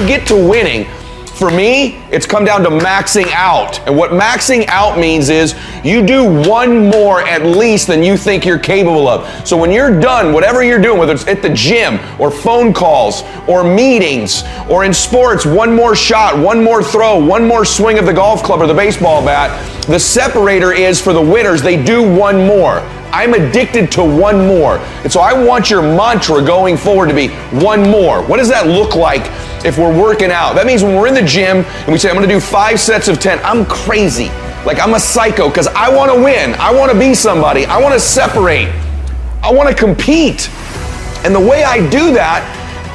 get to winning, for me, it's come down to maxing out. And what maxing out means is you do one more at least than you think you're capable of. So when you're done, whatever you're doing, whether it's at the gym or phone calls or meetings or in sports, one more shot, one more throw, one more swing of the golf club or the baseball bat, the separator is for the winners, they do one more. I'm addicted to one more. And so I want your mantra going forward to be one more. What does that look like if we're working out? That means when we're in the gym and we say, I'm gonna do 5 sets of 10, I'm crazy. Like I'm a psycho because I wanna win. I wanna be somebody. I wanna separate. I wanna compete. And the way I do that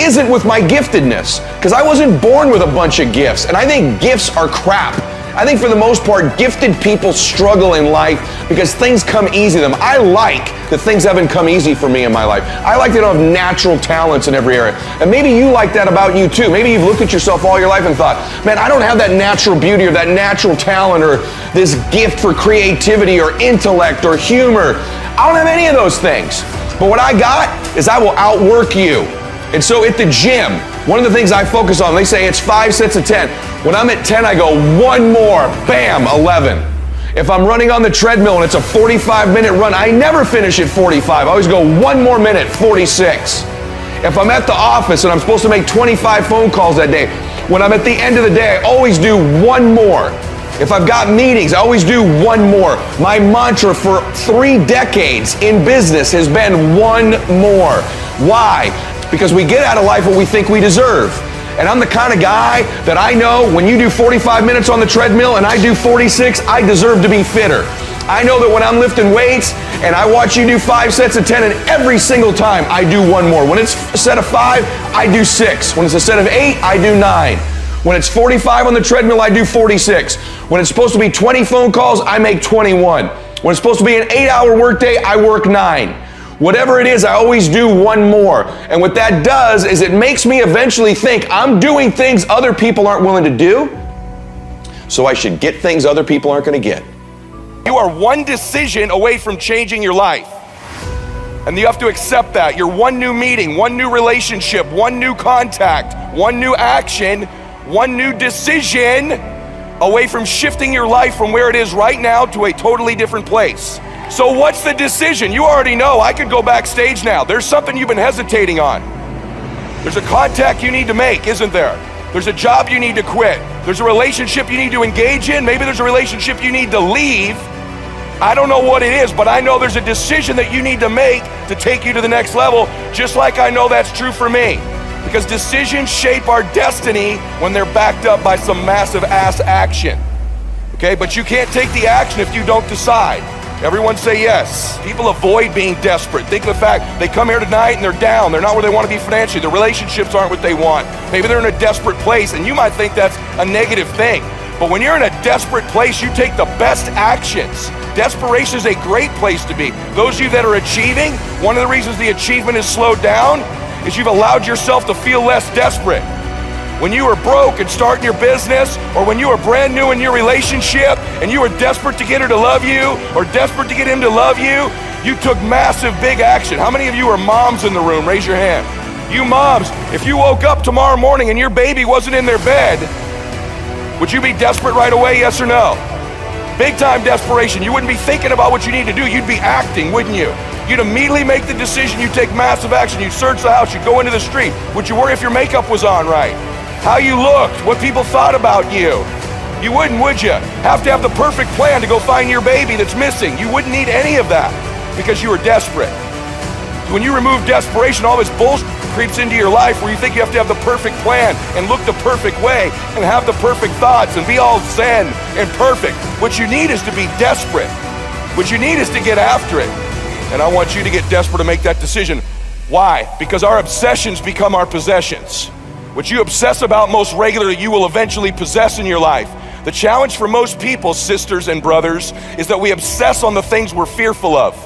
isn't with my giftedness, because I wasn't born with a bunch of gifts. And I think gifts are crap. I think for the most part, gifted people struggle in life because things come easy to them. I like that things haven't come easy for me in my life. I like that I don't have natural talents in every area. And maybe you like that about you too. Maybe you've looked at yourself all your life and thought, man, I don't have that natural beauty or that natural talent or this gift for creativity or intellect or humor. I don't have any of those things. But what I got is I will outwork you. And so at the gym, one of the things I focus on, they say it's 5 sets of 10. When I'm at 10, I go one more, bam, 11. If I'm running on the treadmill and it's a 45-minute run, I never finish at 45. I always go one more minute, 46. If I'm at the office and I'm supposed to make 25 phone calls that day, when I'm at the end of the day, I always do one more. If I've got meetings, I always do one more. My mantra for 3 decades in business has been one more. Why? Because we get out of life what we think we deserve. And I'm the kind of guy that I know when you do 45 minutes on the treadmill and I do 46, I deserve to be fitter. I know that when I'm lifting weights and I watch you do 5 sets of 10, and every single time I do one more. When it's a set of 5, I do 6. When it's a set of 8, I do 9. When it's 45 on the treadmill, I do 46. When it's supposed to be 20 phone calls, I make 21. When it's supposed to be an 8-hour workday, I work 9. Whatever it is, I always do one more. And what that does is it makes me eventually think I'm doing things other people aren't willing to do, so I should get things other people aren't going to get. You are one decision away from changing your life. And you have to accept that. You're one new meeting, one new relationship, one new contact, one new action, one new decision away from shifting your life from where it is right now to a totally different place. So what's the decision? You already know. I could go backstage now. There's something you've been hesitating on. There's a contact you need to make, isn't there? There's a job you need to quit. There's a relationship you need to engage in. Maybe there's a relationship you need to leave. I don't know what it is, but I know there's a decision that you need to make to take you to the next level, just like I know that's true for me. Because decisions shape our destiny when they're backed up by some massive ass action. Okay, but you can't take the action if you don't decide. Everyone say yes. People avoid being desperate. Think of the fact they come here tonight and they're down. They're not where they want to be financially. Their relationships aren't what they want. Maybe they're in a desperate place, and you might think that's a negative thing. But when you're in a desperate place, you take the best actions. Desperation is a great place to be. Those of you that are achieving, one of the reasons the achievement is slowed down is you've allowed yourself to feel less desperate. When you were broke and starting your business, or when you were brand new in your relationship and you were desperate to get her to love you or desperate to get him to love you, you took massive big action. How many of you are moms in the room? Raise your hand. You moms, if you woke up tomorrow morning and your baby wasn't in their bed, would you be desperate right away, yes or no? Big time desperation. You wouldn't be thinking about what you need to do. You'd be acting, wouldn't you? You'd immediately make the decision. You'd take massive action. You'd search the house. You'd go into the street. Would you worry if your makeup was on right? How you looked, what people thought about you. You wouldn't, would you? Have to have the perfect plan to go find your baby that's missing. You wouldn't need any of that because you were desperate. When you remove desperation, all this bullshit creeps into your life where you think you have to have the perfect plan and look the perfect way and have the perfect thoughts and be all zen and perfect. What you need is to be desperate. What you need is to get after it. And I want you to get desperate to make that decision. Why? Because our obsessions become our possessions. What you obsess about most regularly, you will eventually possess in your life. The challenge for most people, sisters and brothers, is that we obsess on the things we're fearful of,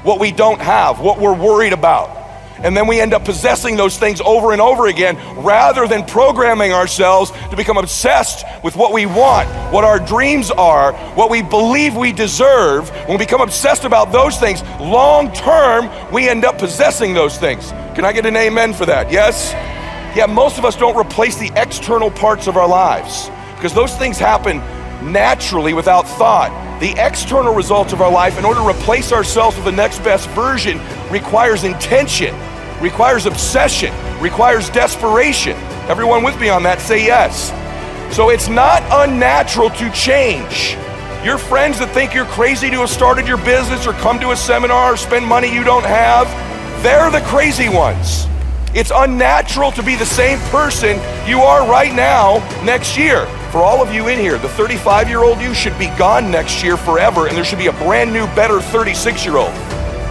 what we don't have, what we're worried about. And then we end up possessing those things over and over again, rather than programming ourselves to become obsessed with what we want, what our dreams are, what we believe we deserve. When we become obsessed about those things, long term, we end up possessing those things. Can I get an amen for that? Yes? Yeah, most of us don't replace the external parts of our lives because those things happen naturally without thought. The external results of our life, in order to replace ourselves with the next best version, requires intention, requires obsession, requires desperation. Everyone with me on that, say yes. So it's not unnatural to change. Your friends that think you're crazy to have started your business or come to a seminar or spend money you don't have, they're the crazy ones. It's unnatural to be the same person you are right now next year. For all of you in here, the 35-year-old you should be gone next year forever, and there should be a brand new, better 36-year-old.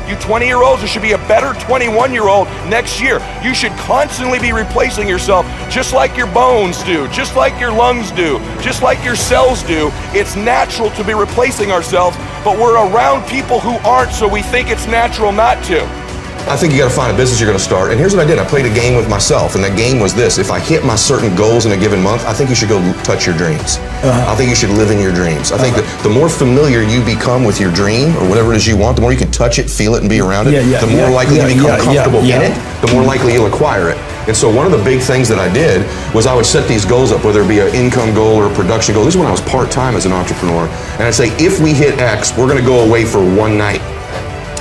You 20-year-olds, there should be a better 21-year-old next year. You should constantly be replacing yourself, just like your bones do, just like your lungs do, just like your cells do. It's natural to be replacing ourselves, but we're around people who aren't, so we think it's natural not to. I think you got to find a business you're going to start. And here's what I did. I played a game with myself, and that game was this. If I hit my certain goals in a given month, I think you should go touch your dreams. I think you should live in your dreams. I think that the more familiar you become with your dream or whatever it is you want, the more you can touch it, feel it, and be around it, the more likely you become comfortable in it, the more likely you'll acquire it. And so one of the big things that I did was I would set these goals up, whether it be an income goal or a production goal. This is when I was part-time as an entrepreneur. And I'd say, if we hit X, we're going to go away for one night.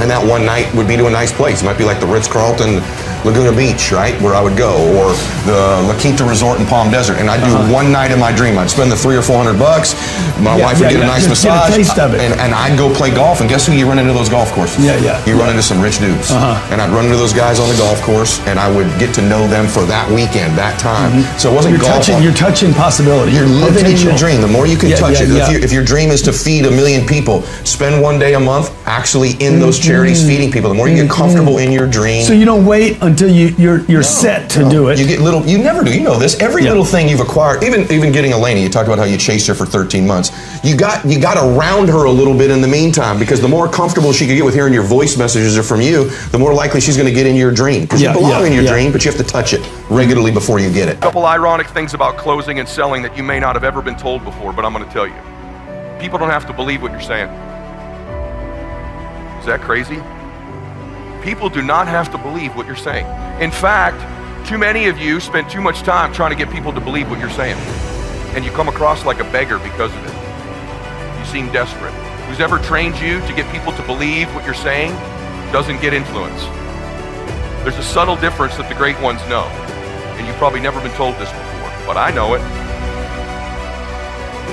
And that one night would be to a nice place. It might be like the Ritz-Carlton Laguna Beach, right, where I would go, or the La Quinta Resort in Palm Desert. And I'd do one night in my dream. I'd spend the $300 or $400. My wife would get a nice massage, get a taste of it. And I'd go play golf. And guess who you run into those golf courses? You run into some rich dudes. And I'd run into those guys on the golf course, and I would get to know them for that weekend, that time. So it wasn't golf. You're touching possibility. You're living your dream. The more you can touch it. If your dream is to feed 1 million people, spend one day a month actually in those charities feeding people. The more you get comfortable in your dream. So you don't wait until you're set to do it. You get little. You never do. You know this. Every little thing you've acquired, even getting Eleni. You talked about how you chased her for 13 months. You got around her a little bit in the meantime, because the more comfortable she could get with hearing your voice messages are from you, the more likely she's going to get in your dream. Because you belong in your dream, but you have to touch it regularly before you get it. A couple ironic things about closing and selling that you may not have ever been told before, but I'm going to tell you. People don't have to believe what you're saying. Is that crazy? People do not have to believe what you're saying. In fact, too many of you spend too much time trying to get people to believe what you're saying. And you come across like a beggar because of it. You seem desperate. Who's ever trained you to get people to believe what you're saying doesn't get influence. There's a subtle difference that the great ones know. And you've probably never been told this before, but I know it.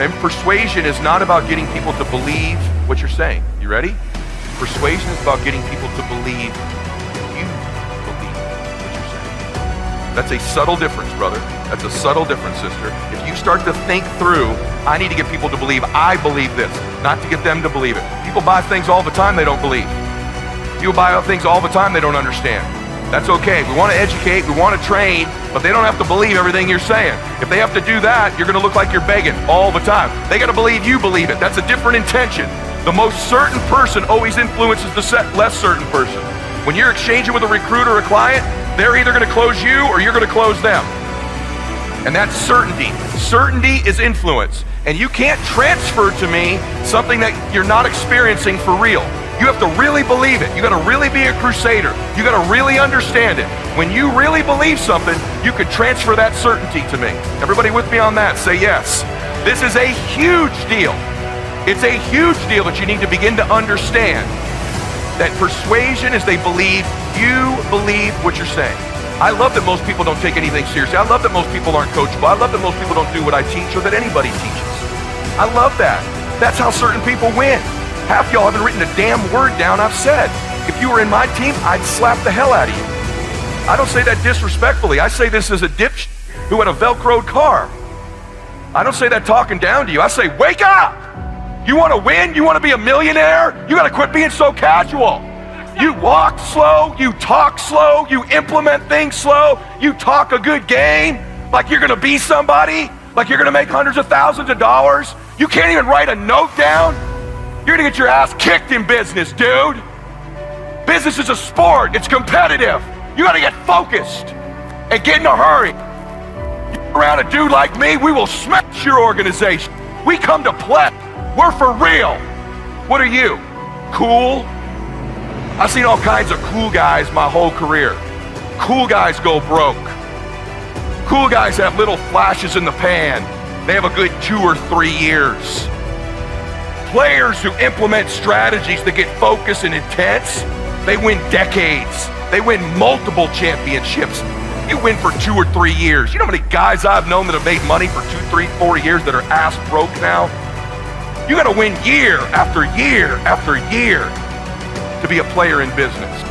And persuasion is not about getting people to believe what you're saying. You ready? Persuasion is about getting people to believe you believe what you're saying. That's a subtle difference, brother. That's a subtle difference, sister. If you start to think through, I need to get people to believe I believe this, not to get them to believe it. People buy things all the time they don't believe. People buy things all the time they don't understand. That's okay. We want to educate, we want to train, but they don't have to believe everything you're saying. If they have to do that, you're going to look like you're begging all the time. They got to believe you believe it. That's a different intention. The most certain person always influences the less certain person. When you're exchanging with a recruiter or a client, they're either going to close you or you're going to close them. And that's certainty. Certainty is influence. And you can't transfer to me something that you're not experiencing for real. You have to really believe it. You got to really be a crusader. You got to really understand it. When you really believe something, you could transfer that certainty to me. Everybody with me on that? Say yes. This is a huge deal. It's a huge deal that you need to begin to understand that persuasion is they believe you believe what you're saying. I love that most people don't take anything seriously. I love that most people aren't coachable. I love that most people don't do what I teach or that anybody teaches. I love that. That's how certain people win. Half y'all haven't written a damn word down I've said. If you were in my team, I'd slap the hell out of you. I don't say that disrespectfully. I say this as a dipshit who had a Velcroed car. I don't say that talking down to you. I say, wake up! You want to win? You want to be a millionaire? You got to quit being so casual. You walk slow, you talk slow, you implement things slow, you talk a good game like you're going to be somebody, like you're going to make hundreds of thousands of dollars. You can't even write a note down. You're going to get your ass kicked in business, dude. Business is a sport. It's competitive. You got to get focused and get in a hurry. You're around a dude like me, we will smash your organization. We come to play. We're for real. What are you? Cool? I've seen all kinds of cool guys my whole career. Cool guys go broke. Cool guys have little flashes in the pan. They have a good 2 or 3 years. Players who implement strategies that get focused and intense, they win decades. They win multiple championships. You win for 2 or 3 years. You know how many guys I've known that have made money for 2, 3, 4 years that are ass broke now? You gotta win year after year after year to be a player in business.